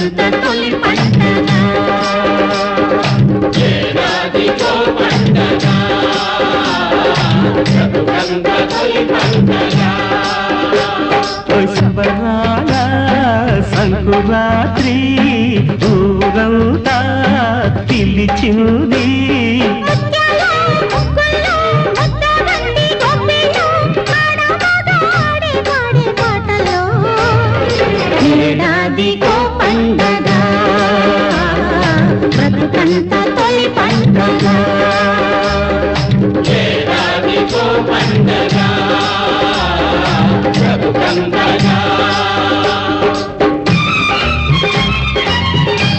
బ్రతుకంత తొలి పండగ ఏడాదికో పండగ బ్రతుకంత తొలి పండగ శబరాల సంకురాత్రి ఊరంతా పిలిచింది